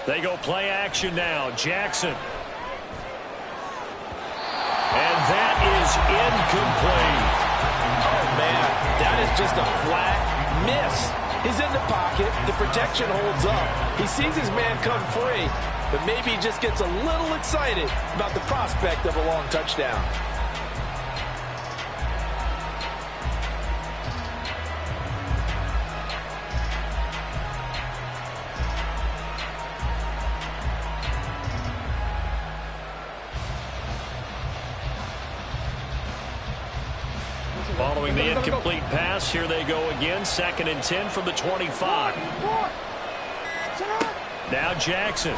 They go play action now. Jackson. And that is incomplete. Oh, man, that is just a flat miss. He's in the pocket. The protection holds up. He sees his man come free, but maybe he just gets a little excited about the prospect of a long touchdown. Following the incomplete pass, here they go again. 2nd and 10 from the 25. Now Jackson.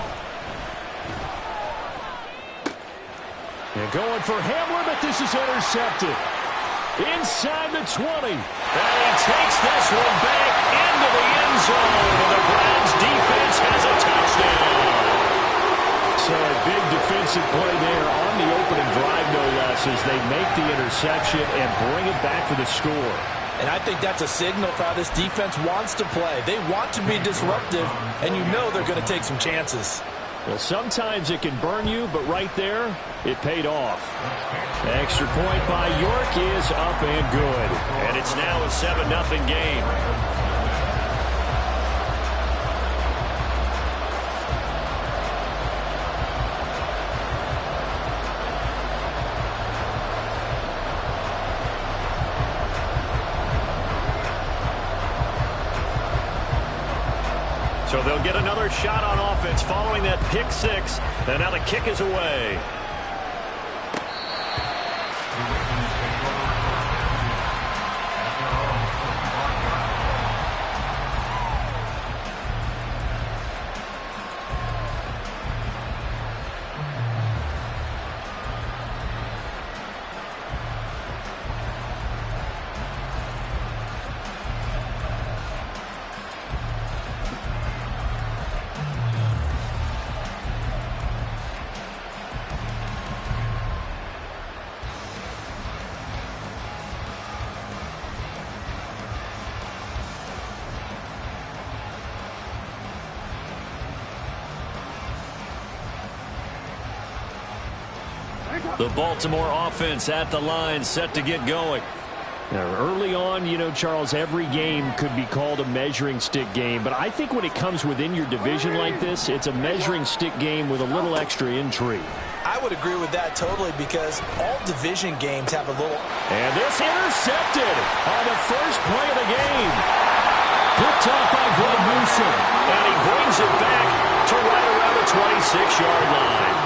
And going for Hamler, but this is intercepted. Inside the 20. And he takes this one back into the end zone. And the Browns defense has a touchdown. So a big defensive play there on the opening drive, no less, as they make the interception and bring it back for the score. And I think that's a signal for how this defense wants to play. They want to be disruptive, and you know they're going to take some chances. Well, sometimes it can burn you, but right there, it paid off. Extra point by York is up and good. And it's now a 7-0 game. So they'll get another shot on offense following that pick six. And now the kick is away. The Baltimore offense at the line, set to get going. Now, early on, you know, Charles, every game could be called a measuring stick game. But I think when it comes within your division like this, it's a measuring stick game with a little extra intrigue. I would agree with that totally, because all division games have a little... And this intercepted on the first play of the game. Picked off by Greg Newsome. And he brings it back to right around the 26-yard line.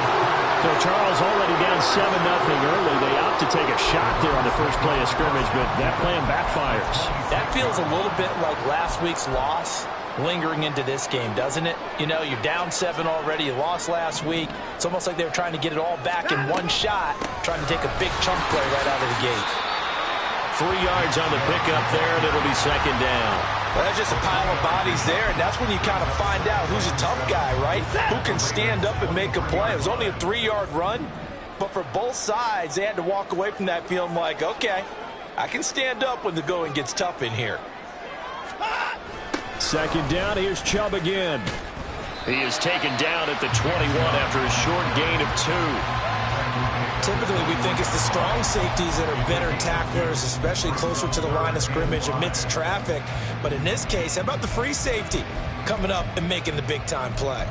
So Charles already down 7-0 early. They opt to take a shot there on the first play of scrimmage, but that plan backfires. That feels a little bit like last week's loss lingering into this game, doesn't it? You know, you're down 7 already. You lost last week. It's almost like they were trying to get it all back in one shot, trying to take a big chunk play right out of the gate. 3 yards on the pickup there, and it'll be 2nd down. Well, that's just a pile of bodies there, and that's when you kind of find out who's a tough guy, right? Who can stand up and make a play. It was only a 3-yard run, but for both sides, they had to walk away from that feeling like, okay, I can stand up when the going gets tough in here. 2nd down, here's Chubb again. He is taken down at the 21 after a short gain of 2. Typically, we think it's the strong safeties that are better tacklers, especially closer to the line of scrimmage amidst traffic. But in this case, how about the free safety coming up and making the big-time play?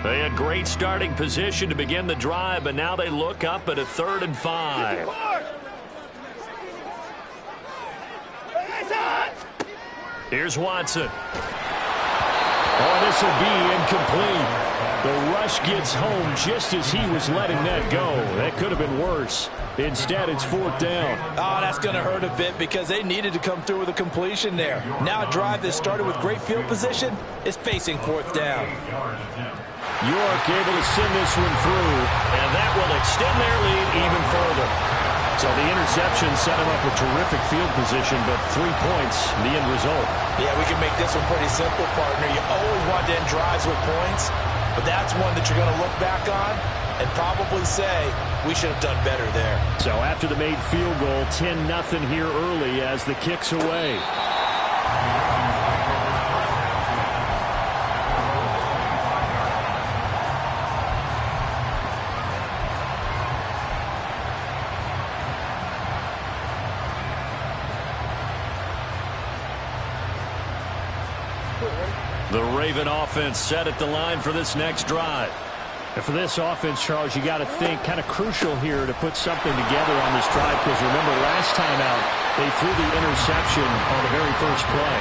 They had great starting position to begin the drive, but now they look up at a 3rd and 5. Here's Watson. Oh, this will be incomplete. The rush gets home just as he was letting that go. That could have been worse. Instead, it's 4th down. Oh, that's going to hurt a bit because they needed to come through with a completion there. Now a drive that started with great field position is facing 4th down. York able to send this one through, and that will extend their lead even further. So the interception set him up with terrific field position, but 3 points, the end result. Yeah, we can make this one pretty simple, partner. You always want to end drives with points, but that's one that you're going to look back on and probably say, we should have done better there. So after the made field goal, 10-0 here early as the kick's away. The Raven offense set at the line for this next drive. And for this offense, Charles, you got to think kind of crucial here to put something together on this drive, because remember last time out, they threw the interception on the very first play.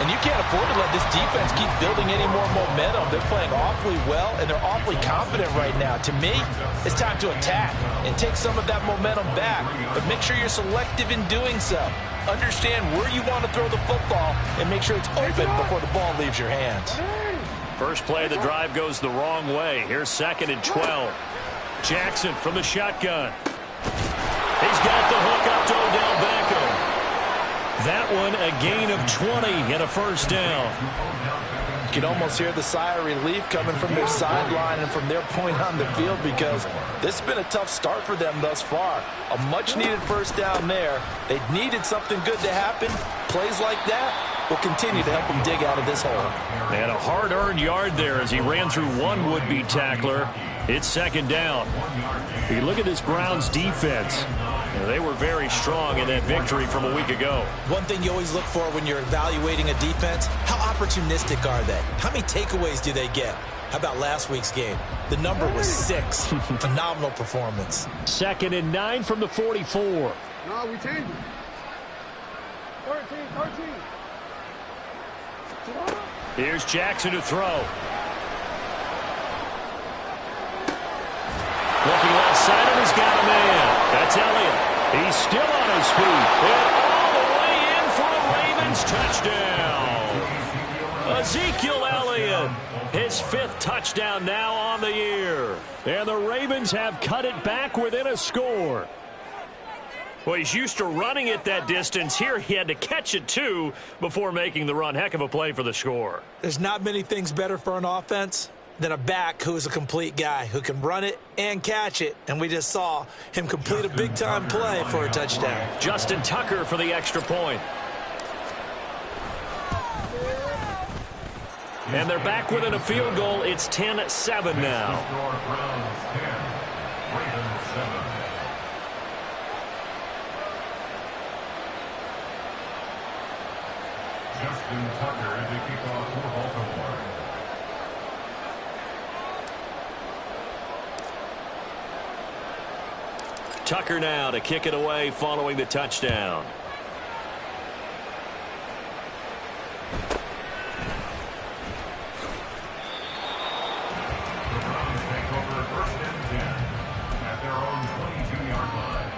And you can't afford to let this defense keep building any more momentum. They're playing awfully well, and they're awfully confident right now. To me, it's time to attack and take some of that momentum back. But make sure you're selective in doing so. Understand where you want to throw the football and make sure it's open before the ball leaves your hands. First play of the drive goes the wrong way. Here's 2nd and 12. Jackson from the shotgun. He's got the hook up to Odell Beckham. That one a gain of 20 and a first down. You can almost hear the sigh of relief coming from their sideline and from their point on the field, because this has been a tough start for them thus far. A much-needed first down there. They needed something good to happen. Plays like that will continue to help them dig out of this hole. They had a hard-earned yard there as he ran through one would-be tackler. It's 2nd down. You look at this Browns defense. They were very strong in that victory from a week ago. One thing you always look for when you're evaluating a defense, how opportunistic are they? How many takeaways do they get? How about last week's game? The number was 6. Phenomenal performance. 2nd and 9 from the 44. No, we changed it. 13. Here's Jackson to throw. Looking left side, and he's got a man. That's Elliott. He's still on his feet. And all the way in for a Ravens touchdown. Ezekiel Elliott, his 5th touchdown now on the year. And the Ravens have cut it back within a score. Well, he's used to running it that distance. Here he had to catch it, too, before making the run. Heck of a play for the score. There's not many things better for an offense than a back who is a complete guy who can run it and catch it. And we just saw him complete a big-time play for a touchdown. Justin Tucker for the extra point. And they're back within a field goal. It's 10-7 now. Justin Tucker to kick off for Baltimore. Tucker now to kick it away following the touchdown. The Browns take over 1st and 10 at their own 22-yard line.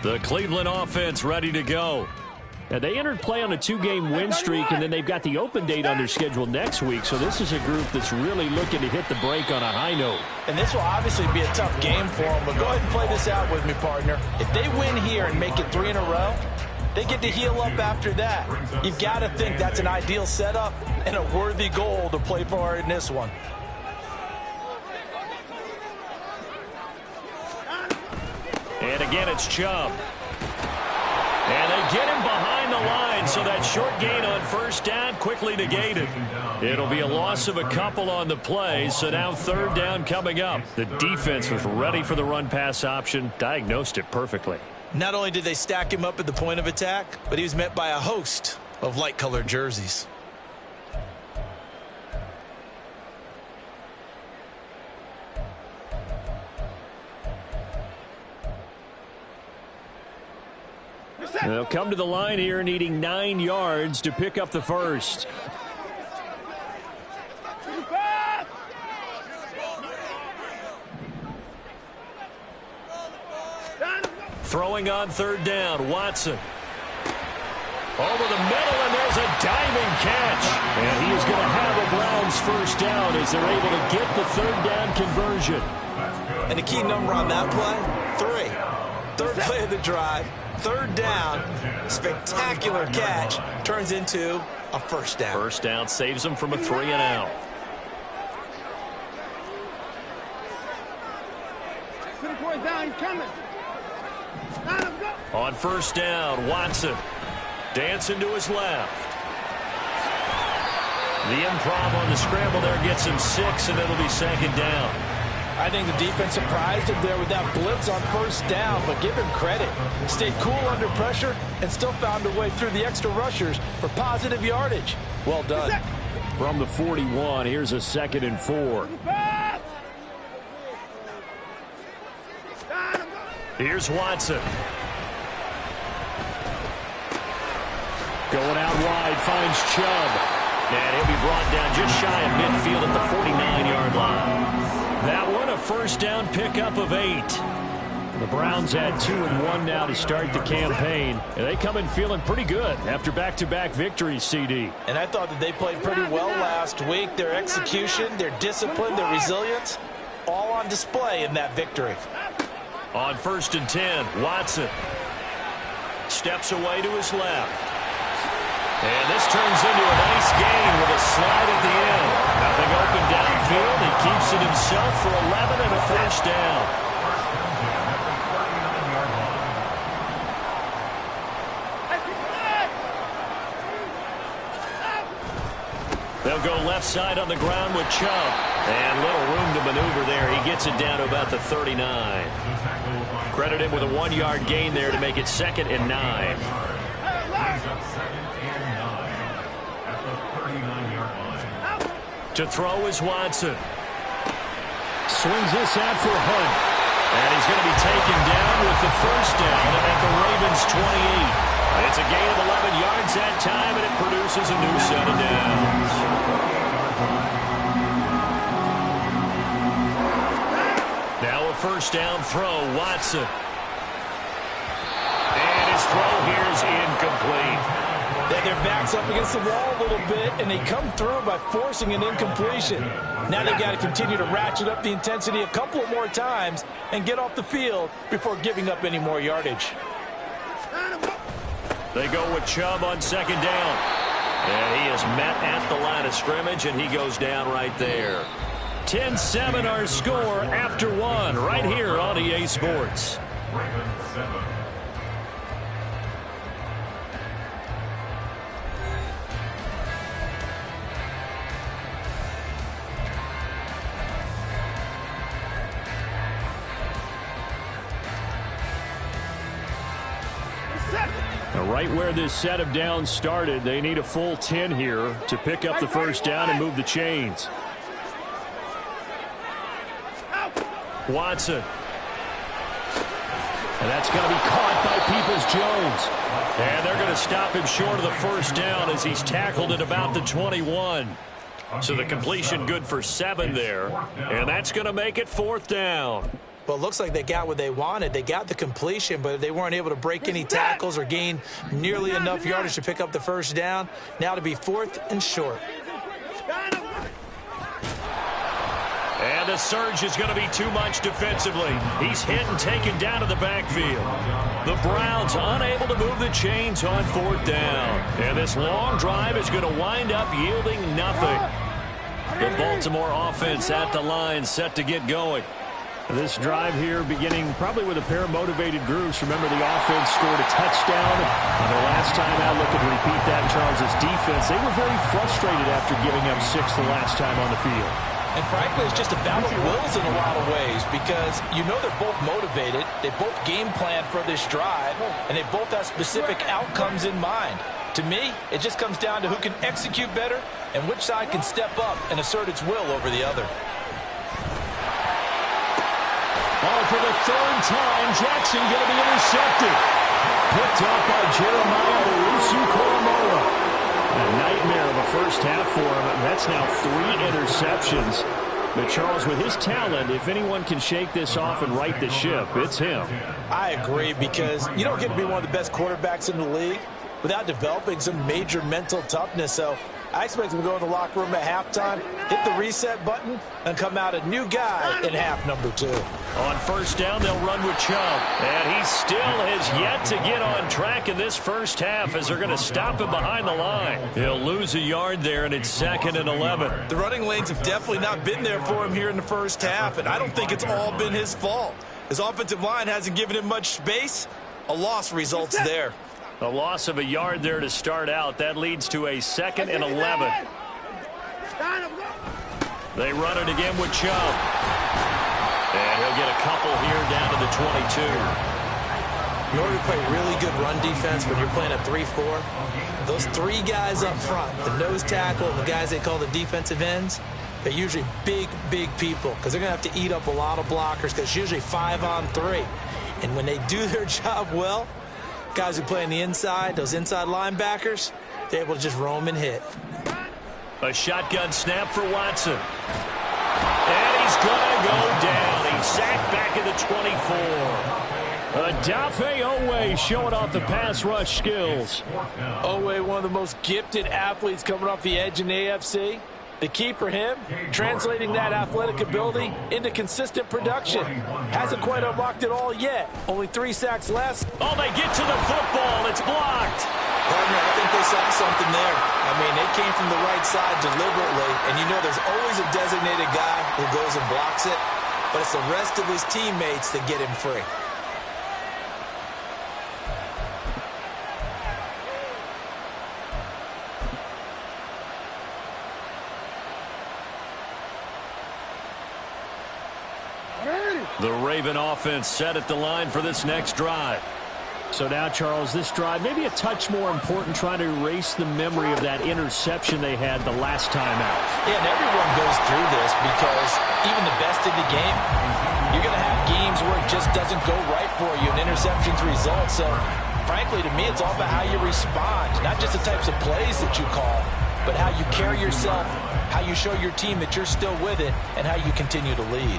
The Cleveland offense ready to go. Now, they entered play on a 2-game win streak, and then they've got the open date on their schedule next week. So this is a group that's really looking to hit the break on a high note. And this will obviously be a tough game for them, but go ahead and play this out with me, partner. If they win here and make it 3 in a row, they get to heal up after that. You've got to think that's an ideal setup and a worthy goal to play for in this one. And again, it's Chubb. And they get him behind the line, so that short gain on first down quickly negated. It'll be a loss of a couple on the play, so now third down coming up. The defense was ready for the run-pass option, diagnosed it perfectly. Not only did they stack him up at the point of attack, but he was met by a host of light-colored jerseys. They'll come to the line here needing 9 yards to pick up the first. Throwing on third down, Watson. Over the middle, and there's a diving catch. And he is going to have a Browns first down as they're able to get the third down conversion. And the key number on that play, 3. Third play of the drive. Third down, spectacular catch, turns into a first down. First down saves them from a 3 and out. On first down, Watson dancing to his left. The improv on the scramble there gets him 6, and it'll be second down. I think the defense surprised him there with that blitz on first down, but give him credit. Stayed cool under pressure and still found a way through the extra rushers for positive yardage. Well done. From the 41, here's a 2nd and 4. Here's Watson. Going out wide, finds Chubb. And he'll be brought down just shy of midfield at the 49-yard line. That one, a first down pickup of 8. The Browns had 2 and 1 now to start the campaign. And they come in feeling pretty good after back-to-back victories, CD. And I thought that they played pretty well last week. Their execution, their discipline, their resilience, all on display in that victory. On 1st and 10, Watson steps away to his left. And this turns into a nice gain with a slide at the end. Nothing open downfield. He keeps it himself for 11 and a first down. They'll go left side on the ground with Chubb. And little room to maneuver there. He gets it down to about the 39. Credit him with a 1-yard gain there to make it 2nd and 9. To throw is Watson. Swings this out for Hunt. And he's going to be taken down with the first down at the Ravens' 28. It's a gain of 11 yards that time, and it produces a new set of downs. Now a first down throw, Watson. And his throw here is incomplete. Their back's up against the wall a little bit, and they come through by forcing an incompletion. Now they've got to continue to ratchet up the intensity a couple of more times and get off the field before giving up any more yardage. They go with Chubb on 2nd down. And he is met at the line of scrimmage, and he goes down right there. 10-7 our score after 1 right here on EA Sports. Right where this set of downs started, they need a full 10 here to pick up the first down and move the chains. Watson. And that's going to be caught by Peoples-Jones. And they're going to stop him short of the first down as he's tackled at about the 21. So the completion good for 7 there. And that's going to make it 4th down. Well, it looks like they got what they wanted. They got the completion, but they weren't able to break any tackles or gain nearly enough yardage to pick up the first down. Now to be 4th and short. And the surge is going to be too much defensively. He's hit and taken down to the backfield. The Browns unable to move the chains on 4th down. And this long drive is going to wind up yielding nothing. The Baltimore offense at the line, set to get going. This drive here beginning probably with a pair of motivated groups. Remember, the offense scored a touchdown on their last time out. Looking to repeat that. Charles' defense, they were very frustrated after giving up 6 the last time on the field. And frankly, it's just a battle of wills in a lot of ways because you know they're both motivated. They both game plan for this drive, and they both have specific outcomes in mind. To me, it just comes down to who can execute better and which side can step up and assert its will over the other. Oh, for the 3rd time, Jackson going to be intercepted. Picked up by Jeremiah Owusu-Koramoah. A nightmare of a first half for him. That's now 3 interceptions. But Charles, with his talent, if anyone can shake this off and right the ship, it's him. I agree, because you don't get to be one of the best quarterbacks in the league without developing some major mental toughness. So I expect him to go in the locker room at halftime, hit the reset button, and come out a new guy in half number 2. On 1st down, they'll run with Chubb. And he still has yet to get on track in this first half as they're going to stop him behind the line. He'll lose a yard there, and it's 2nd and 11. The running lanes have definitely not been there for him here in the first half, and I don't think it's all been his fault. His offensive line hasn't given him much space. A loss results there. A loss of a yard there to start out. That leads to a 2nd and 11. They run it again with Chubb. And he'll get a couple here down to the 22. In order to play really good run defense when you're playing a 3-4, those 3 guys up front, the nose tackle and the guys they call the defensive ends, they're usually big, big people because they're going to have to eat up a lot of blockers because it's usually 5 on 3. And when they do their job well, guys who play on the inside, those inside linebackers, they're able to just roam and hit. A shotgun snap for Watson. And he's going to go down. He's sacked back at the 24. Odafe Oweh showing off the pass rush skills. Oweh, one of the most gifted athletes coming off the edge in the AFC. The key for him, translating that athletic ability into consistent production. Hasn't quite unlocked it all yet. Only 3 sacks less. Oh, they get to the football. It's blocked. Partner, I think they saw something there. I mean, they came from the right side deliberately, and you know there's always a designated guy who goes and blocks it, but it's the rest of his teammates that get him free. The Raven offense set at the line for this next drive. So now, Charles, this drive maybe a touch more important, trying to erase the memory of that interception they had the last time out. Yeah, and everyone goes through this because even the best in the game, you're going to have games where it just doesn't go right for you, and interceptions result. So, frankly, to me, it's all about how you respond, not just the types of plays that you call, but how you carry yourself, how you show your team that you're still with it, and how you continue to lead.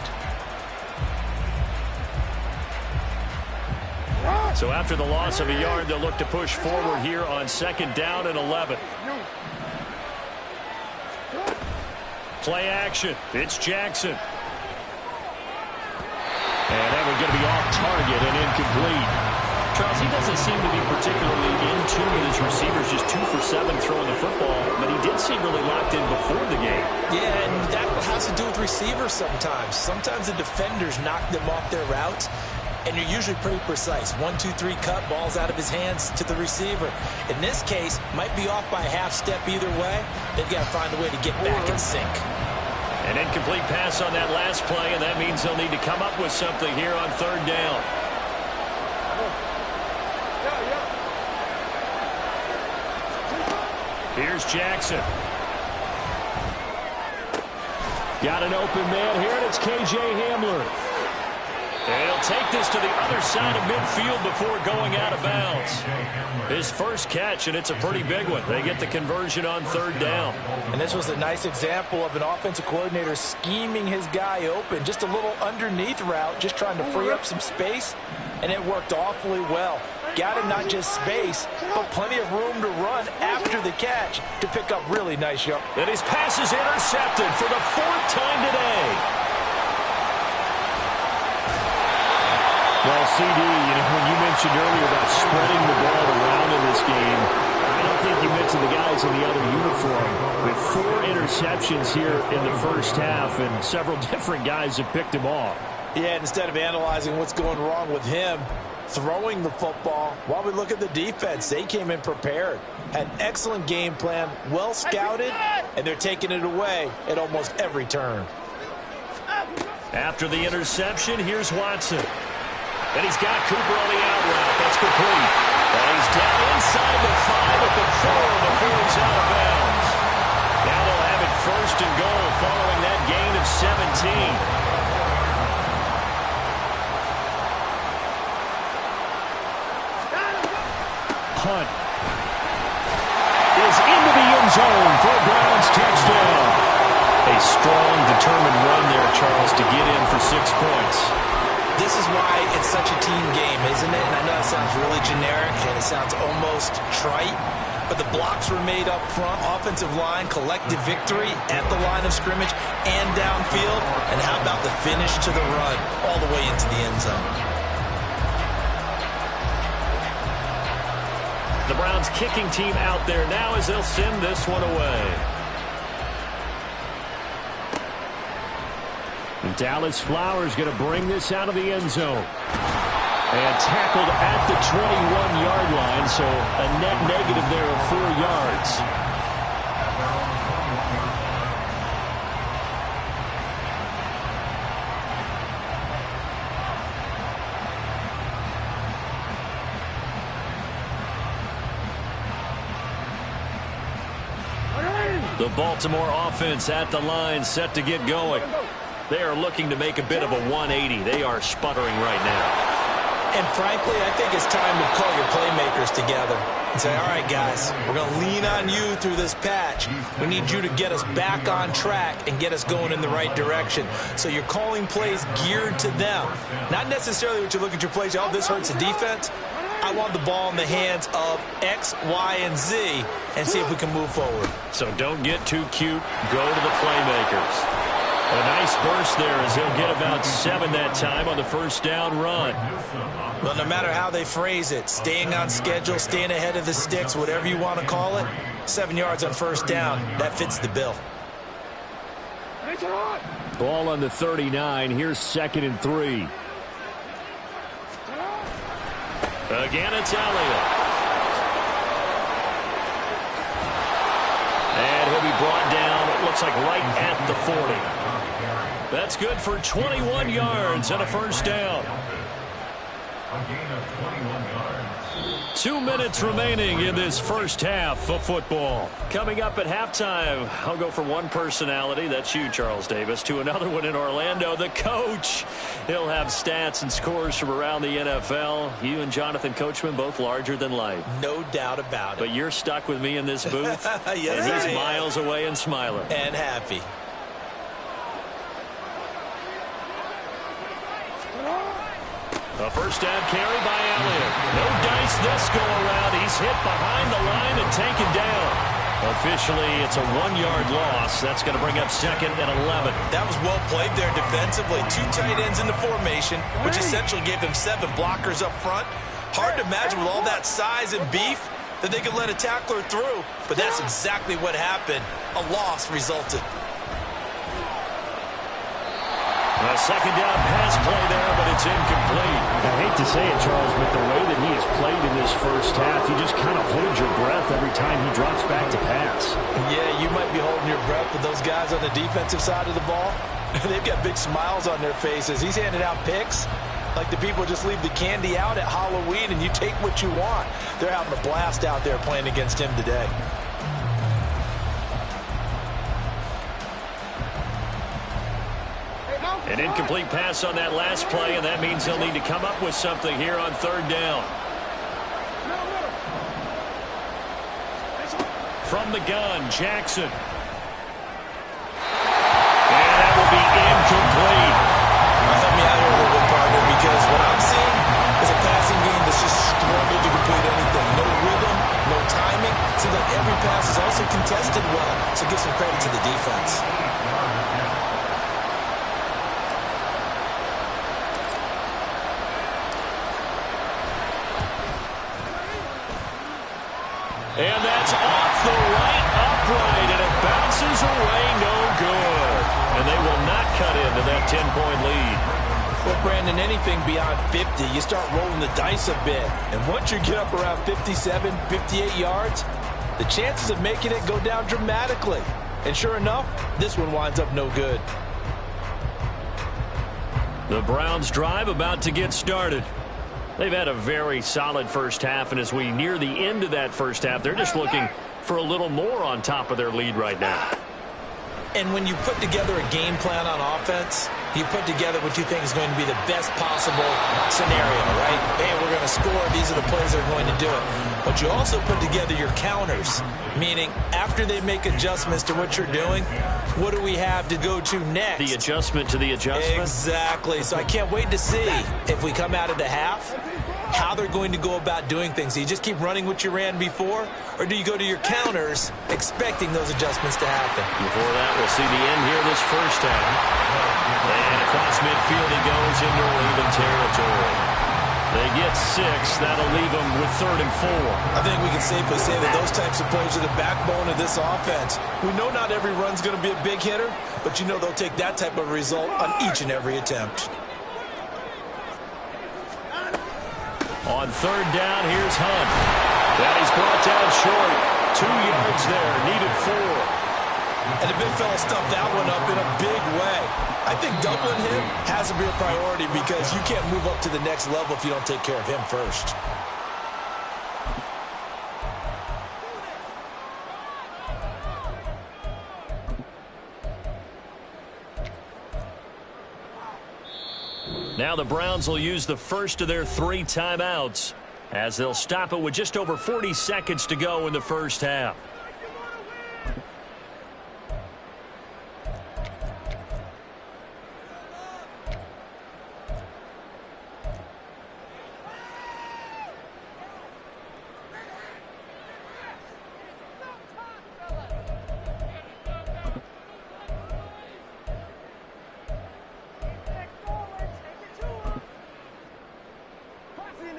So after the loss of a yard, they'll look to push forward here on 2nd down and 11. Play action. It's Jackson. And that one's going to be off target and incomplete. Charles, he doesn't seem to be particularly in tune with his receivers, just 2 for 7 throwing the football, but he did seem really locked in before the game. Yeah, and that has to do with receivers sometimes. Sometimes the defenders knock them off their routes, and you're usually pretty precise. 1, 2, 3 cut, balls out of his hands to the receiver. In this case, might be off by a half step either way. They've got to find a way to get back in sync. An incomplete pass on that last play, and that means they'll need to come up with something here on 3rd down. Here's Jackson. Got an open man here, and it's K.J. Hamler. And he'll take this to the other side of midfield before going out of bounds. His first catch, and it's a pretty big one. They get the conversion on third down. And this was a nice example of an offensive coordinator scheming his guy open. Just a little underneath route, just trying to free up some space, and it worked awfully well. Got him not just space, but plenty of room to run after the catch to pick up really nice yards. And his pass is intercepted for the fourth time today. Well, CD, when you mentioned earlier about spreading the ball around in this game, I don't think you mentioned the guys in the other uniform. With 4 interceptions here in the first half, and several different guys have picked him off. Yeah, instead of analyzing what's going wrong with him, throwing the football, while we look at the defense, they came in prepared. Had an excellent game plan, well scouted, and they're taking it away at almost every turn. After the interception, here's Watson. And he's got Cooper on the out route. That's complete. And he's down inside the 5 at the 4 before he's out of bounds. Now they'll have it first and goal following that gain of 17. Hunt is into the end zone for a Browns touchdown. A strong, determined run there, Charles, to get in for 6 points. This is why it's such a team game, isn't it? And I know it sounds really generic and it sounds almost trite, but the blocks were made up front, offensive line, collective victory at the line of scrimmage and downfield. And how about the finish to the run all the way into the end zone? The Browns kicking team out there now as they'll send this one away. And Dallas Flowers going to bring this out of the end zone. And tackled at the 21-yard line, so a net negative there of 4 yards. The Baltimore offense at the line, set to get going. They are looking to make a bit of a 180. They are sputtering right now. And frankly, I think it's time to call your playmakers together and say, all right, guys, we're going to lean on you through this patch. We need you to get us back on track and get us going in the right direction. So you're calling plays geared to them. Not necessarily what you look at your plays, oh, this hurts the defense. I want the ball in the hands of X, Y, and Z and see if we can move forward. So don't get too cute. Go to the playmakers. A nice burst there as he'll get about 7 that time on the first down run. Well, no matter how they phrase it, staying on schedule, staying ahead of the sticks, whatever you want to call it, 7 yards on first down, that fits the bill. Ball on the 39. Here's 2nd and 3. Again, it's Elliott. And he'll be brought down, it looks like right at the 40. That's good for 21 yards and a first down. A gain of 21 yards. 2 minutes remaining in this first half of football. Coming up at halftime, I'll go from one personality, that's you, Charles Davis, to another one in Orlando, the coach. He'll have stats and scores from around the NFL. You and Jonathan Coachman, both larger than life. No doubt about it. But you're stuck with me in this booth, yes, and he's miles away and smiling. And happy. A first down carry by Elliott. No dice this go-around. He's hit behind the line and taken down. Officially, it's a 1-yard loss. That's going to bring up 2nd and 11. That was well played there defensively. 2 tight ends in the formation, which essentially gave them 7 blockers up front. Hard to imagine with all that size and beef that they could let a tackler through. But that's exactly what happened. A loss resulted. A second down pass play there, but it's incomplete. I hate to say it, Charles, but the way that he has played in this first half, you just kind of hold your breath every time he drops back to pass. Yeah, you might be holding your breath with those guys on the defensive side of the ball. They've got big smiles on their faces. He's handing out picks like the people just leave the candy out at Halloween and you take what you want. They're having a blast out there playing against him today. An incomplete pass on that last play, and that means they'll need to come up with something here on third down. From the gun, Jackson. And that will be incomplete. Help me out here a little bit, partner, because what I'm seeing is a passing game that's just struggled to complete anything. No rhythm, no timing. Seems like every pass is also contested well, so give some credit to the defense. And that's off the right upright, and it bounces away no good. And they will not cut into that 10-point lead. Well, Brandon, anything beyond 50, you start rolling the dice a bit. And once you get up around 57, 58 yards, the chances of making it go down dramatically. And sure enough, this one winds up no good. The Browns drive about to get started. They've had a very solid first half, and as we near the end of that first half, they're just looking for a little more on top of their lead right now. And when you put together a game plan on offense, you put together what you think is going to be the best possible scenario, right? Hey, we're going to score. These are the plays that are going to do it. But you also put together your counters, meaning after they make adjustments to what you're doing, what do we have to go to next? The adjustment to the adjustment? Exactly. So I can't wait to see if we come out of the half, how they're going to go about doing things. Do you just keep running what you ran before, or do you go to your counters expecting those adjustments to happen? Before that, we'll see the end here this first half. And across midfield he goes into Raven territory. They get 6. That'll leave them with 3rd and 4. I think we can safely say that those types of plays are the backbone of this offense. We know not every run's going to be a big hitter, but you know they'll take that type of result on each and every attempt. On 3rd down, here's Hunt. That he's brought down short. 2 yards there, needed 4. And the big fella stuffed that one up in a big way. I think doubling him has to be a priority because you can't move up to the next level if you don't take care of him first. Now the Browns will use the first of their 3 timeouts as they'll stop it with just over 40 seconds to go in the first half.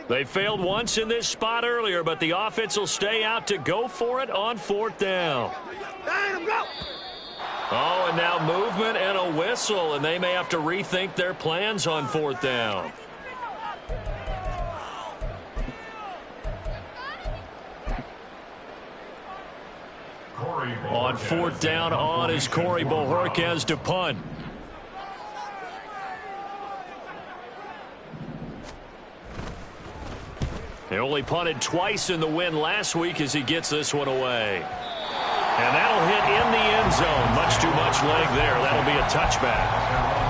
They failed once in this spot earlier, but the offense will stay out to go for it on 4th down. Oh, and now movement and a whistle, and they may have to rethink their plans on 4th down. On 4th down, on is Corey Bojorquez to punt. He only punted twice in the win last week as he gets this one away. And that'll hit in the end zone. Much too much leg there. That'll be a touchback.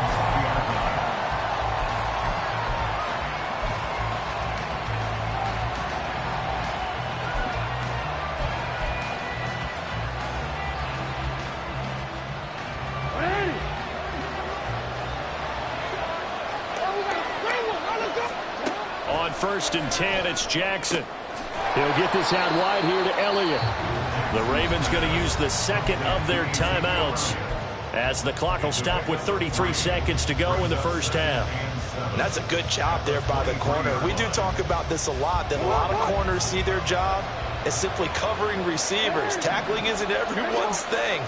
On 1st and 10, it's Jackson. He'll get this out wide here to Elliott. The Ravens going to use the 2nd of their timeouts as the clock will stop with 33 seconds to go in the first half. And that's a good job there by the corner. We do talk about this a lot, that a lot of corners see their job as simply covering receivers. Tackling isn't everyone's thing.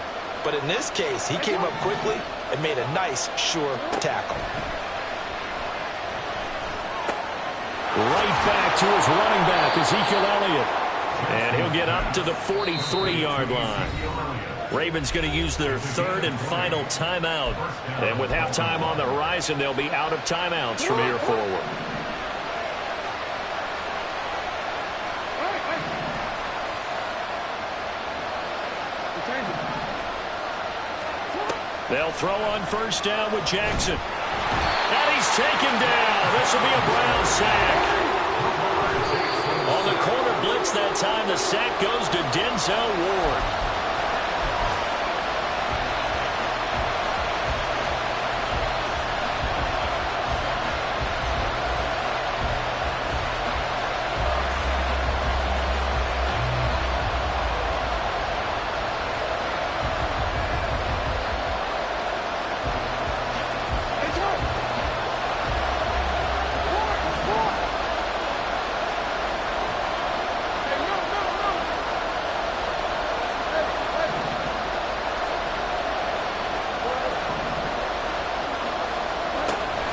But in this case, he came up quickly and made a nice, sure tackle. Right back to his running back, Ezekiel Elliott. And he'll get up to the 43-yard line. Ravens going to use their 3rd and final timeout. And with halftime on the horizon, they'll be out of timeouts from here forward. They'll throw on 1st down with Jackson. And he's taken down. This will be a Brown sack. On the corner blitz that time, the sack goes to Denzel Ward.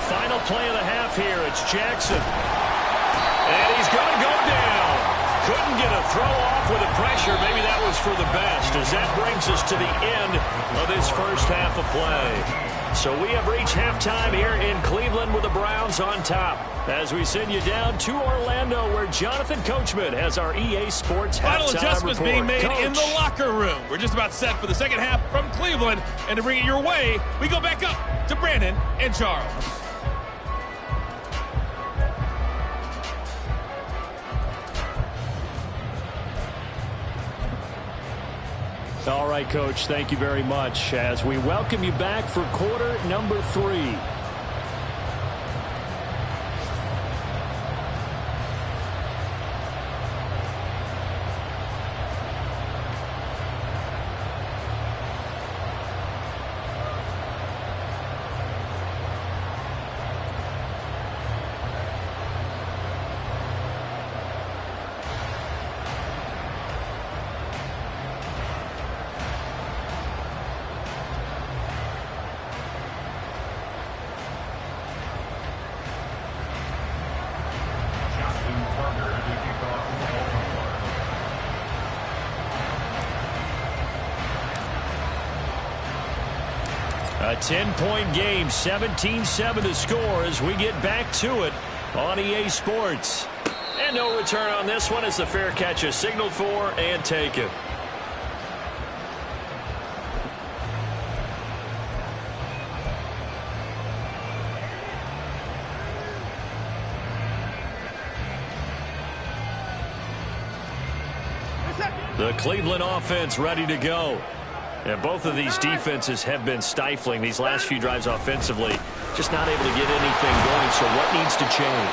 Final play of the half here. It's Jackson. And he's going to go down. Couldn't get a throw off with the pressure. Maybe that was for the best, as that brings us to the end of this first half of play. So we have reached halftime here in Cleveland with the Browns on top. As we send you down to Orlando, where Jonathan Coachman has our EA Sports Final halftime adjustments report. being made Coach. in the locker room. We're just about set for the second half from Cleveland. And to bring it your way, we go back up to Brandon and Charles. All right, Coach, thank you very much as we welcome you back for quarter number 3. A 10-point game, 17-7 the score as we get back to it on EA Sports. And no return on this one as the fair catch is signaled for and taken. The Cleveland offense ready to go. And both of these defenses have been stifling these last few drives offensively. Just not able to get anything going, so what needs to change?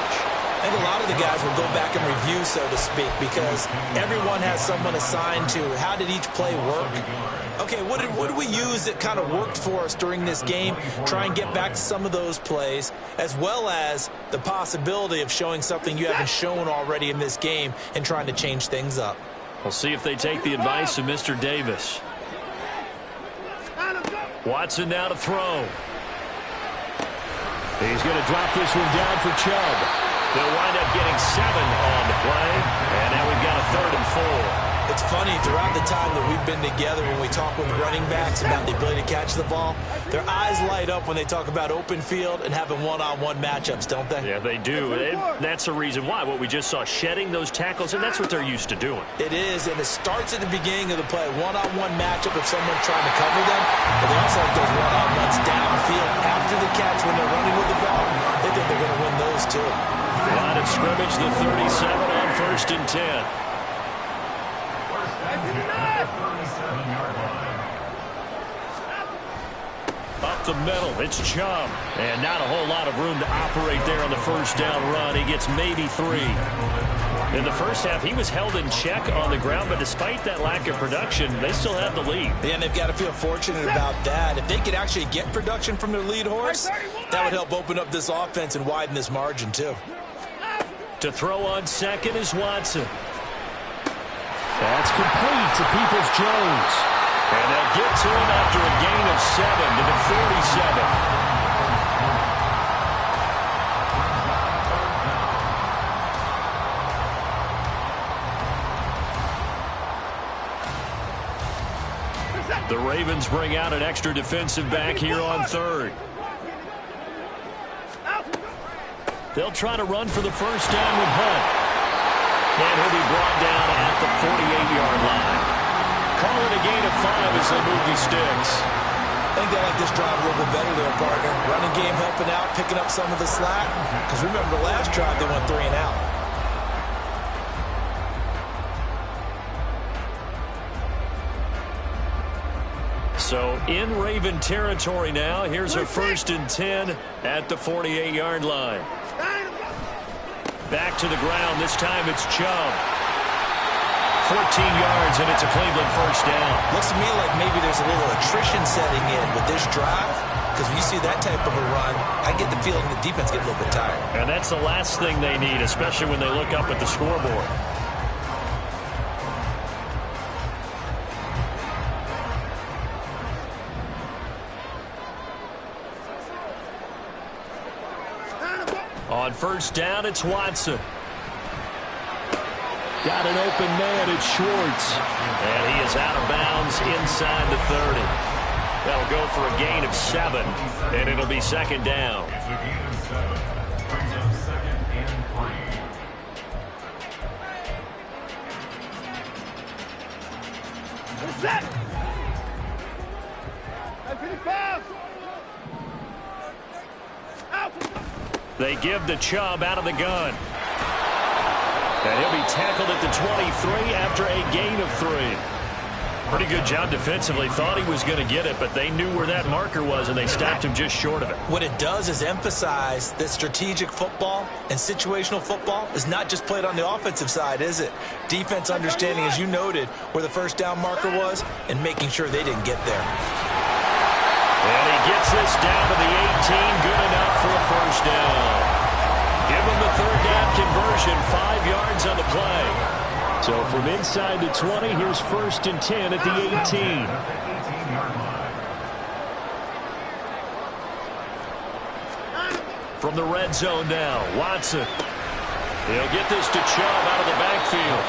I think a lot of the guys will go back and review, so to speak, because everyone has someone assigned to how did each play work. Okay, what did we use that kind of worked for us during this game? Try and get back to some of those plays, as well as the possibility of showing something you haven't shown already in this game and trying to change things up. We'll see if they take the advice of Mr. Davis. Watson now to throw. He's going to drop this one down for Chubb. They'll wind up getting 7 on the play. And now we've got a 3rd and 4. It's funny, throughout the time that we've been together, when we talk with running backs about the ability to catch the ball, their eyes light up when they talk about open field and having one-on-one matchups, don't they? Yeah, they do. And that's the reason why. What we just saw, shedding those tackles, and that's what they're used to doing. It is, and it starts at the beginning of the play. One-on-one matchup if someone's trying to cover them, but they also like those one-on-ones downfield after the catch when they're running with the ball. They think they're going to win those, too. Line of scrimmage, the 37 on 1st and 10. Up the middle, it's Chubb. And not a whole lot of room to operate there on the first down run. He gets maybe 3. In the first half, he was held in check on the ground, but despite that lack of production, they still have the lead. Yeah, and they've got to feel fortunate about that. If they could actually get production from their lead horse, that would help open up this offense and widen this margin, too. To throw on second is Watson. That's complete to Peoples-Jones. And they'll get to him after a gain of 7 to the 47. The Ravens bring out an extra defensive back here on 3rd. They'll try to run for the first down with Hunt. And he'll be brought down at the 48-yard line. Call it a gain of 5 as they move these sticks. I think they like this drive a little bit better there, partner. Running game helping out, picking up some of the slack. Because remember, the last drive they went 3 and out. So in Raven territory now. Here's a 1st and 10 at the 48-yard line. Back to the ground. This time it's Chubb. 14 yards, and it's a Cleveland 1st down. Looks to me like maybe there's a little attrition setting in with this drive, because when you see that type of a run, I get the feeling the defense gets a little bit tired. And that's the last thing they need, especially when they look up at the scoreboard. On 1st down, it's Watson. Got an open man, it's Schwartz. And he is out of bounds inside the 30. That'll go for a gain of 7, and it'll be 2nd down. It's a gain of 7. Brings up 2nd and 3. We're set. That's pretty fast. Out. They give to Chubb out of the gun. And he'll be tackled at the 23 after a gain of 3. Pretty good job defensively. Thought he was going to get it, but they knew where that marker was, and they stopped him just short of it. What it does is emphasize that strategic football and situational football is not just played on the offensive side, is it? Defense understanding, as you noted, where the 1st down marker was and making sure they didn't get there. And he gets this down to the 18. Good enough for a 1st down. Give him the 3rd down conversion, 5 yards on the play. So from inside the 20, here's 1st and 10 at the 18. From the red zone now, Watson. He'll get this to Chubb out of the backfield.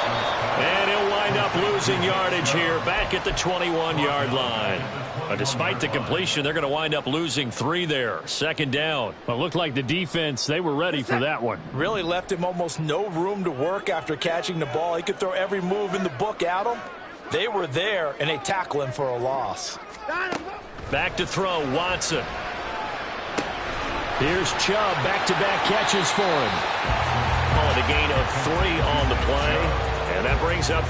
And he'll wind up losing yardage here back at the 21-yard line. But despite the completion, they're going to wind up losing 3 there. 2nd down. Well, it looked like the defense, they were ready for that one. Really left him almost no room to work after catching the ball. He could throw every move in the book at him. They were there, and they tackle him for a loss. Back to throw, Watson. Here's Chubb, back-to-back catches for him. Call it a gain of 3 on the play, and that brings up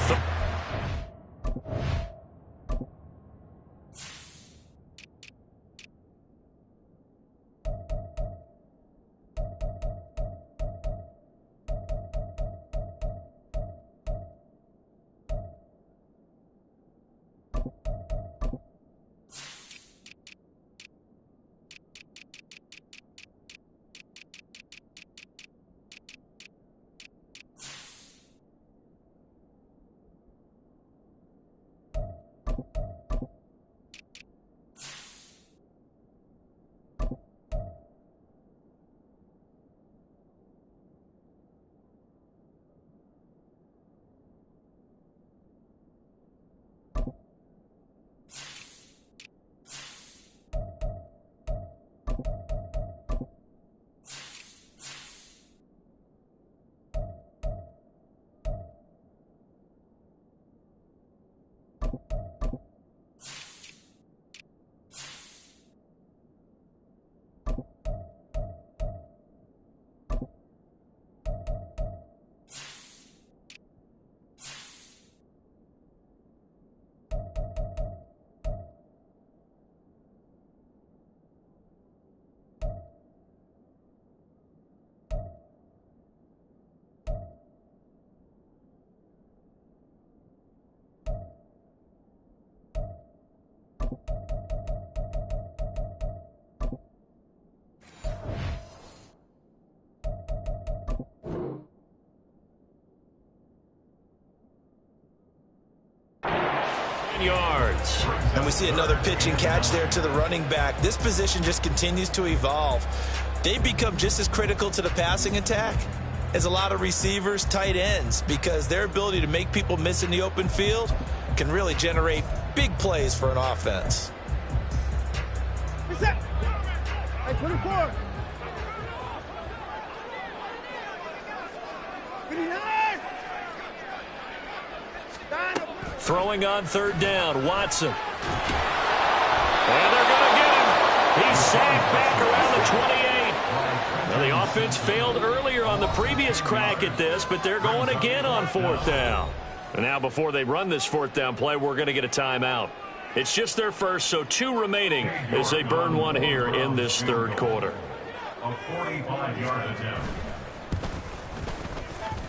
yards. And we see another pitch and catch there to the running back. This position just continues to evolve. They become just as critical to the passing attack as a lot of receivers, tight ends, because their ability to make people miss in the open field can really generate big plays for an offense. Reset. Hey, 24. 59. Throwing on 3rd down, Watson. And they're going to get him. He's sacked back around the 28. Well, the offense failed earlier on the previous crack at this, but they're going again on 4th down. And now before they run this 4th down play, we're going to get a timeout. It's just their first, so 2 remaining as they burn one here in this 3rd quarter. A 45-yard attempt.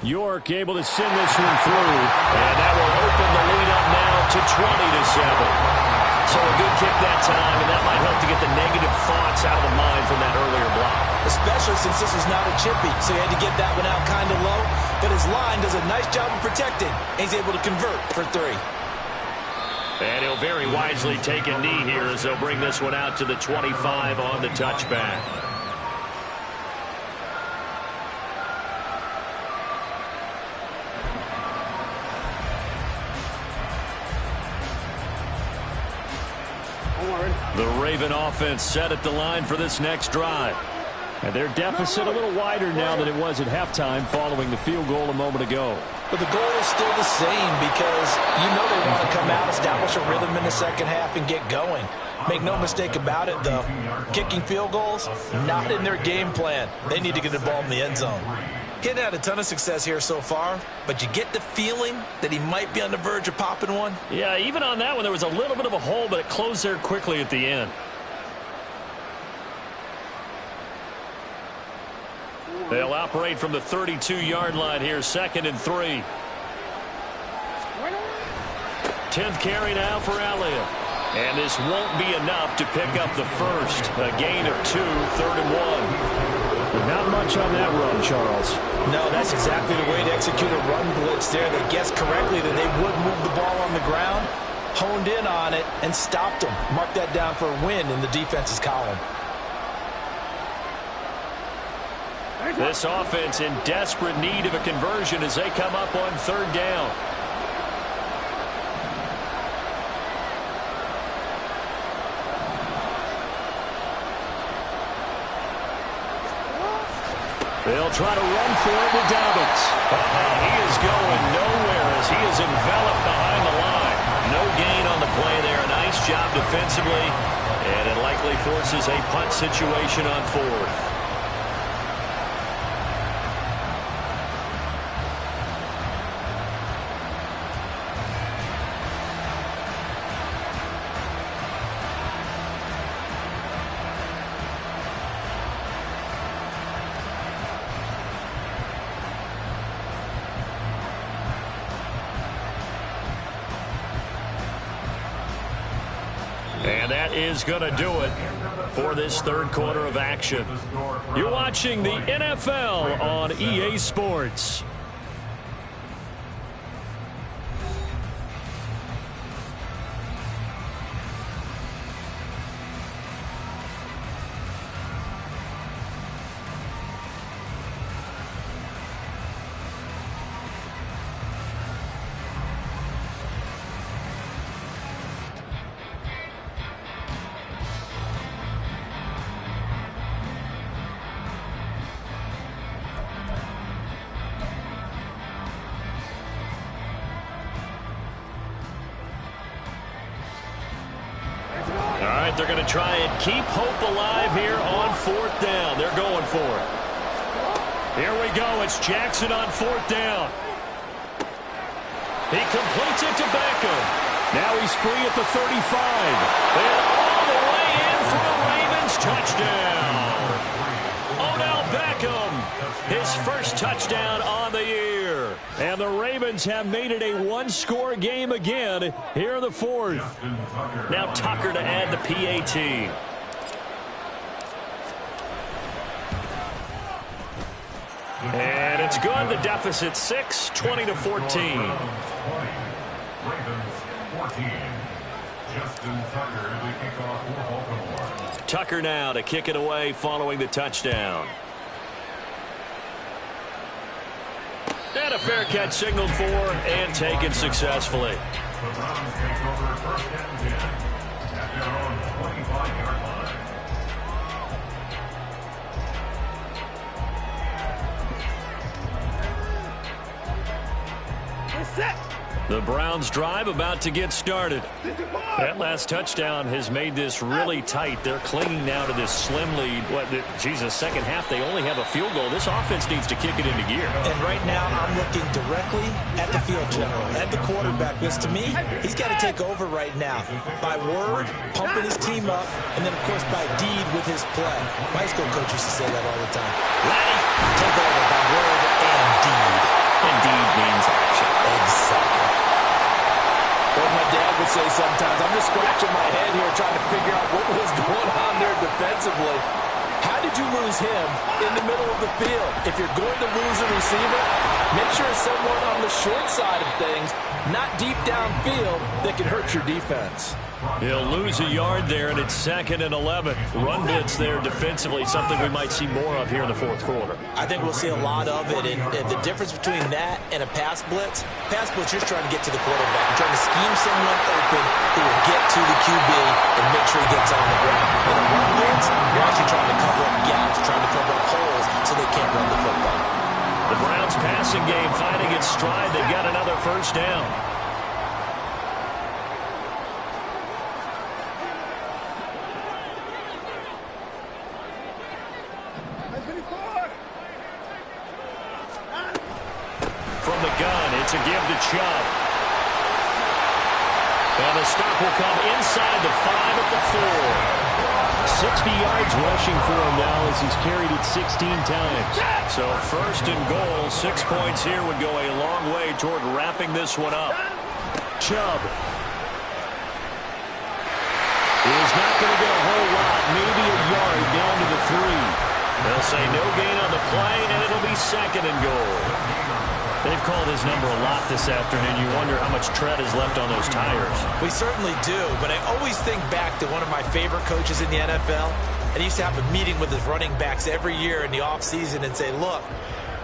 York able to send this one through, and that will open the lead up now to 20-7. So a good kick that time, and that might help to get the negative thoughts out of the mind from that earlier block. Especially since this was not a chippy, so he had to get that one out kind of low. But his line does a nice job of protecting, and he's able to convert for 3. And he'll very wisely take a knee here as they'll bring this one out to the 25 on the touchback. The Raven offense set at the line for this next drive. And their deficit a little wider now than it was at halftime following the field goal a moment ago. But the goal is still the same because you know they want to come out, establish a rhythm in the second half, and get going. Make no mistake about it, though. Kicking field goals, not in their game plan. They need to get the ball in the end zone. He hadn't had a ton of success here so far, but you get the feeling that he might be on the verge of popping one. Yeah, even on that one, there was a little bit of a hole, but it closed there quickly at the end. They'll operate from the 32-yard line here, 2nd and 3. 10th carry now for Elliott. And this won't be enough to pick up the first. A gain of 2, 3rd and 1. Not much on that run, Charles. No, that's exactly the way to execute a run blitz there. They guessed correctly that they would move the ball on the ground, honed in on it, and stopped them. Mark that down for a win in the defense's column. This offense in desperate need of a conversion as they come up on 3rd down. They'll try to run for it with Dobbins. He is going nowhere as he is enveloped behind the line. No gain on the play there. Nice job defensively. And it likely forces a punt situation on 4th. And that is going to do it for this 3rd quarter of action. You're watching the NFL on EA Sports. They're going to try and keep hope alive here on 4th down. They're going for it. Here we go. It's Jackson on 4th down. He completes it to Beckham. Now he's free at the 35. And all the way in for the Ravens touchdown. Odell Beckham, his first touchdown on the year. And the Ravens have made it a one-score game again here in the 4th. Now Tucker to add the PAT. And it's good. The deficit 6, 20-14. Ravens 14. Justin Tucker, the kickoff for Baltimore. Tucker now to kick it away following the touchdown. And a fair catch signaled for and taken successfully. The Browns take over 1st and 10 at their own 25-yard line. Get set. The Browns drive about to get started. That last touchdown has made this really tight. They're clinging now to this slim lead. Second half, they only have a field goal. This offense needs to kick it into gear. And right now, I'm looking directly at the field general, at the quarterback, because to me, he's got to take over right now. By word, pumping his team up, and then, of course, by deed with his play. My high school coach used to say that all the time. Laddie, take over by word and deed. And deed means action. Exactly. What my dad would say sometimes, I'm just scratching my head here trying to figure out what was going on there defensively. How did you lose him in the middle of the field? If you're going to lose a receiver, make sure it's someone on the short side of things, not deep downfield, that can hurt your defense. He'll lose a yard there, and it's 2nd and 11. Run blitz there defensively, something we might see more of here in the fourth quarter. I think we'll see a lot of it, and the difference between that and a pass blitz, you're trying to get to the quarterback. You're trying to scheme someone open who will get to the QB and make sure he gets on the ground. In a run blitz, you're actually trying to cover up gaps, trying to cover up holes so they can't run the football. The Browns passing game finding its stride. They've got another first down. From the gun, it's a give to Chubb. And the stop will come inside the 5 at the 4. 60 yards rushing for him now as he's carried it 16 times. So 1st and goal, 6 points here would go a long way toward wrapping this one up. Chubb is not going to get a whole lot, maybe a yard down to the 3. They'll say no gain on the play, and it'll be 2nd and goal. They've called his number a lot this afternoon. You wonder how much tread is left on those tires. We certainly do, but I always think back to one of my favorite coaches in the NFL, and he used to have a meeting with his running backs every year in the offseason and say, look,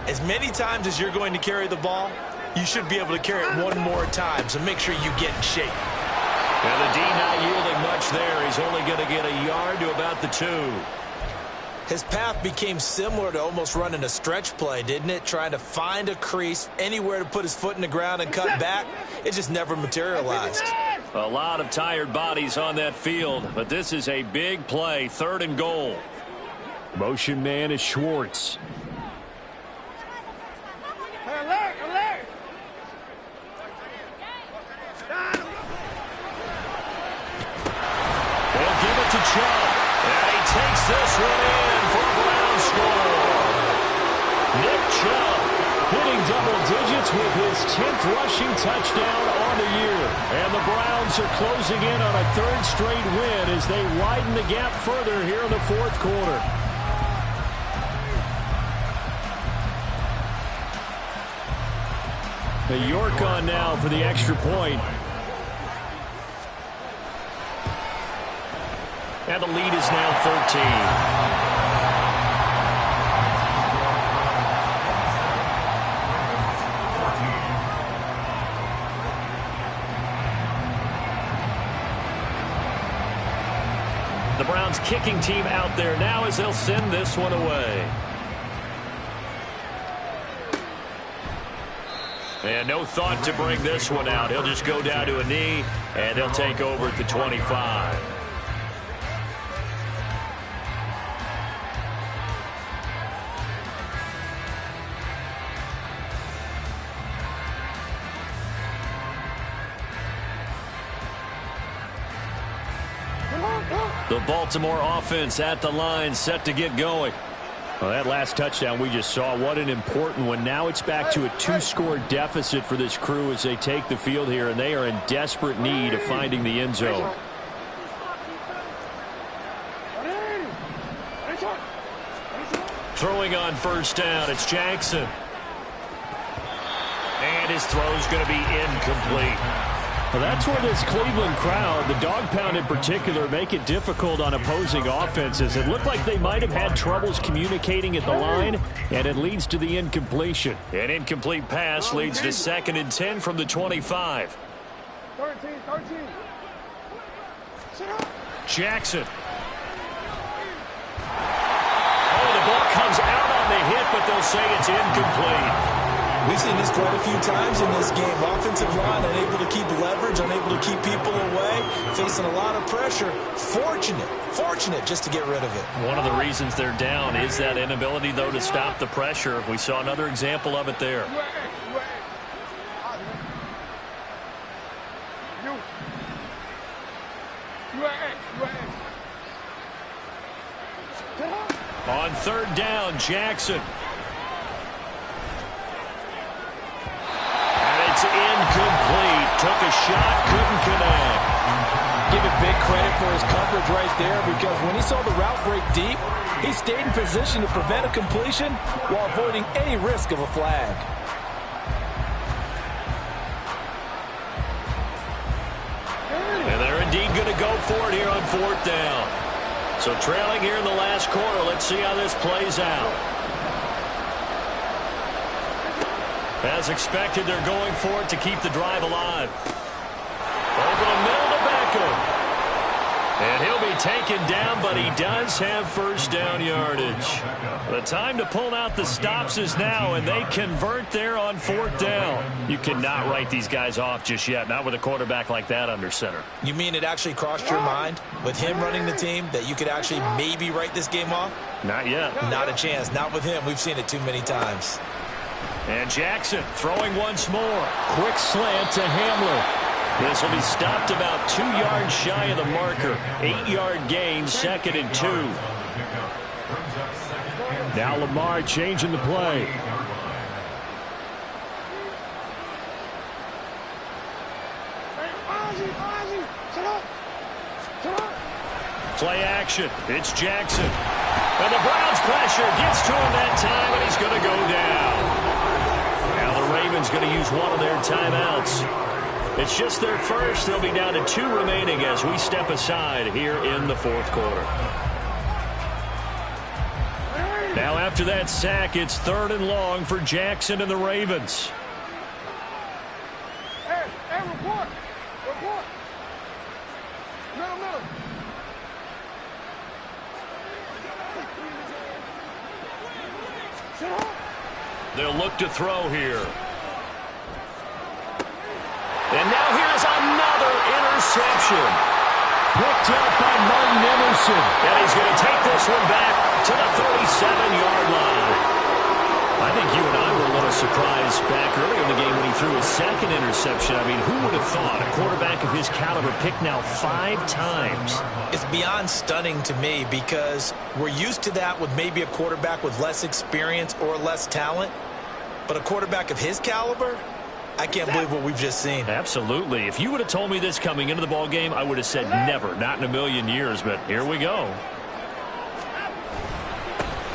as many times as you're going to carry the ball, you should be able to carry it one more time, so make sure you get in shape. And the D not yielding much there. He's only going to get a yard to about the 2. His path became similar to almost running a stretch play, didn't it? Trying to find a crease, anywhere to put his foot in the ground and cut back. It just never materialized. A lot of tired bodies on that field, but this is a big play, 3rd and goal. Motion man is Schwartz. Alert, alert. They'll give it to Chubb. And he takes this one in for a Brown score. Nick Chubb hitting double digits with his 10th rushing touchdown on the year. And the Browns are closing in on a 3rd straight win as they widen the gap further here in the 4th quarter. The York on now for the extra point. And the lead is now 13. The Browns kicking team out there now as they'll send this one away. And no thought to bring this one out. He'll just go down to a knee, and he'll take over at the 25. The Baltimore offense at the line, set to get going. Well, that last touchdown we just saw, what an important one. Now it's back to a 2-score deficit for this crew as they take the field here, and they are in desperate need of finding the end zone. Throwing on 1st down, it's Jackson. And his throw's going to be incomplete. Well, that's where this Cleveland crowd, the dog pound in particular, make it difficult on opposing offenses. It looked like they might have had troubles communicating at the line, and it leads to the incompletion. An incomplete pass leads to 2nd and 10 from the 25. 13. Jackson. Oh, the ball comes out on the hit, but they'll say it's incomplete. We've seen this quite a few times in this game. Offensive line unable to keep leverage, unable to keep people away, facing a lot of pressure. Fortunate just to get rid of it. One of the reasons they're down is that inability, though, to stop the pressure. We saw another example of it there. On third down, Jackson. And it's incomplete. Took a shot, couldn't connect. Give it big credit for his coverage right there, because when he saw the route break deep, he stayed in position to prevent a completion while avoiding any risk of a flag. And they're indeed going to go for it here on fourth down. So trailing here in the last quarter. Let's see how this plays out. As expected, they're going for it to keep the drive alive. Over the middle to Beckham. And he'll be taken down, but he does have first down yardage. The time to pull out the stops is now, and they convert there on fourth down. You cannot write these guys off just yet, not with a quarterback like that under center. You mean it actually crossed your mind with him running the team that you could actually maybe write this game off? Not yet. Not a chance. Not with him. We've seen it too many times. And Jackson throwing once more. Quick slant to Hamler. This will be stopped about 2 yards shy of the marker. 8-yard gain, 2nd and 2. Now Lamar changing the play. Play action. It's Jackson. And the Browns pressure gets to him that time, and he's going to go down. Now the Ravens going to use one of their timeouts. It's just their first. They'll be down to 2 remaining as we step aside here in the fourth quarter. Now after that sack, it's 3rd and long for Jackson and the Ravens. Hey, report. Middle. They'll look to throw here. And now here's another interception. Picked up by Martin Emerson. And he's going to take this one back to the 37-yard line. I think you and I were a little surprised back earlier in the game when he threw his 2nd interception. I mean, who would have thought a quarterback of his caliber picked now 5 times? It's beyond stunning to me, because we're used to that with maybe a quarterback with less experience or less talent. But a quarterback of his caliber, I can't believe what we've just seen. Absolutely. If you would have told me this coming into the ball game, I would have said never, not in a million years. But here we go.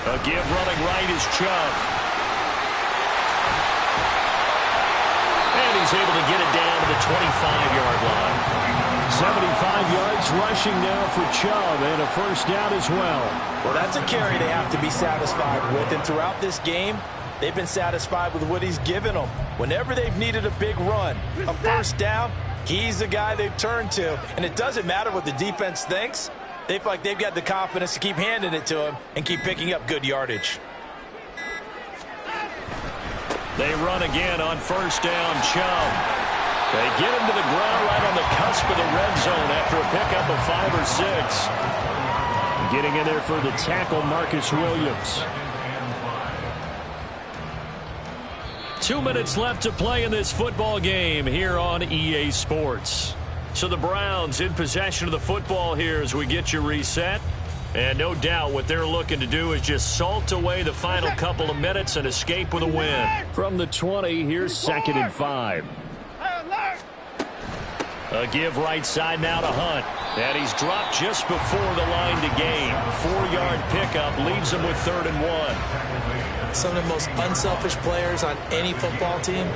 A give running right is Chubb. And he's able to get it down to the 25-yard line. 75 yards rushing now for Chubb, and a first down as well. Well, that's a carry they have to be satisfied with. And throughout this game, they've been satisfied with what he's given them. Whenever they've needed a big run, a first down, he's the guy they've turned to. And it doesn't matter what the defense thinks. They feel like they've got the confidence to keep handing it to him and keep picking up good yardage. They run again on first down. Chubb. They get him to the ground right on the cusp of the red zone after a pickup of 5 or 6. Getting in there for the tackle, Marcus Williams. 2 minutes left to play in this football game here on EA Sports. So the Browns in possession of the football here as we get you reset. And no doubt what they're looking to do is just salt away the final couple of minutes and escape with a win. From the 20, here's 2nd and 5. A give right side now to Hunt. And he's dropped just before the line to gain. 4-yard pickup leaves him with 3rd and 1. Some of the most unselfish players on any football team,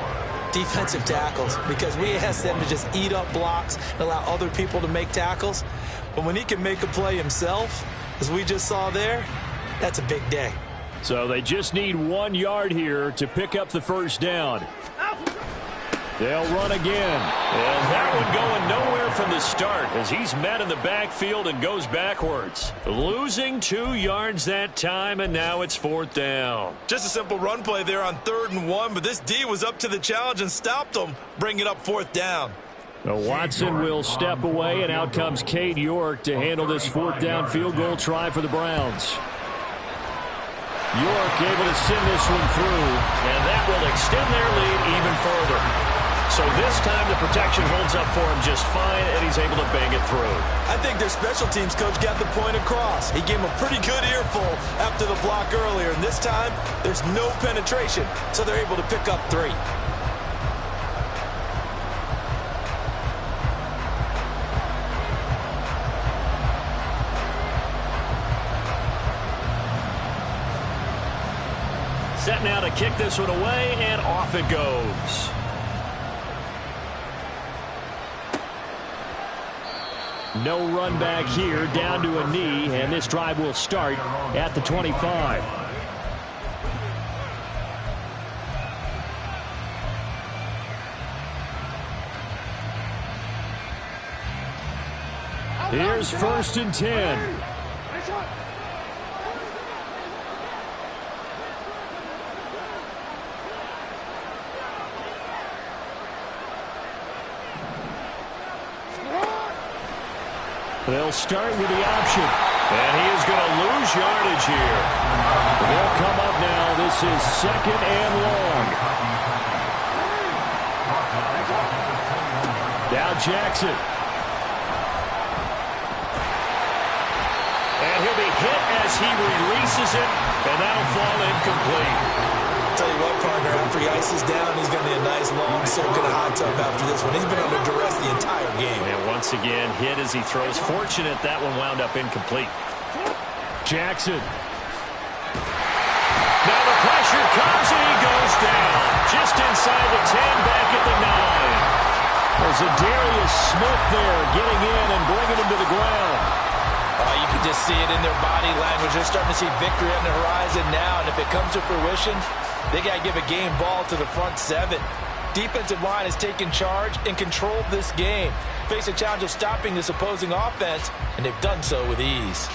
defensive tackles, because we ask them to just eat up blocks and allow other people to make tackles. But when he can make a play himself, as we just saw there, that's a big day. So they just need 1 yard here to pick up the first down. They'll run again. And that one going nowhere from the start as he's met in the backfield and goes backwards. Losing 2 yards that time, and now it's 4th down. Just a simple run play there on 3rd and 1, but this D was up to the challenge and stopped them, bringing up 4th down. Watson will step away, and out comes Cade York to handle this 4th down field goal try for the Browns. York able to send this one through, and that will extend their lead even further. So this time the protection holds up for him just fine, and he's able to bang it through. I think their special teams coach got the point across. He gave him a pretty good earful after the block earlier, and this time there's no penetration, so they're able to pick up 3. Set now to kick this one away, and off it goes. No run back here, down to a knee, and this drive will start at the 25. Here's 1st and 10. They'll start with the option. And he is going to lose yardage here. They'll come up now. This is 2nd and long. Now Jackson. And he'll be hit as he releases it. And that'll fall incomplete. Tell you what, partner, after he ices down, he's going to need a nice long soak in a hot tub after this one. He's been under duress the entire game. And once again, hit as he throws. Fortunate that one wound up incomplete. Jackson. Now the pressure comes and he goes down. Just inside the 10, back at the 9. There's a Darius Smith there getting in and bringing him to the ground. You can just see it in their body language. They're starting to see victory on the horizon now, and if it comes to fruition, they got to give a game ball to the front 7. Defensive line has taken charge and controlled this game. Face a challenge of stopping this opposing offense, and they've done so with ease.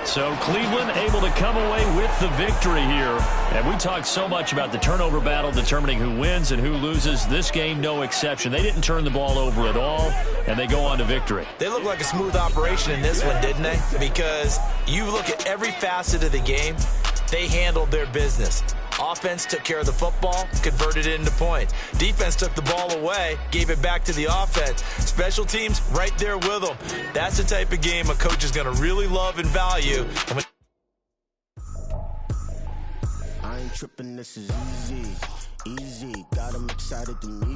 So Cleveland able to come away with the victory here. And we talked so much about the turnover battle determining who wins and who loses. This game, no exception. They didn't turn the ball over at all, and they go on to victory. They look like a smooth operation in this one, didn't they? Because you look at every facet of the game, they handled their business. Offense took care of the football, converted it into points. Defense took the ball away, gave it back to the offense. Special teams right there with them. That's the type of game a coach is going to really love and value. I ain't tripping, this is easy. Easy, got them excited to meet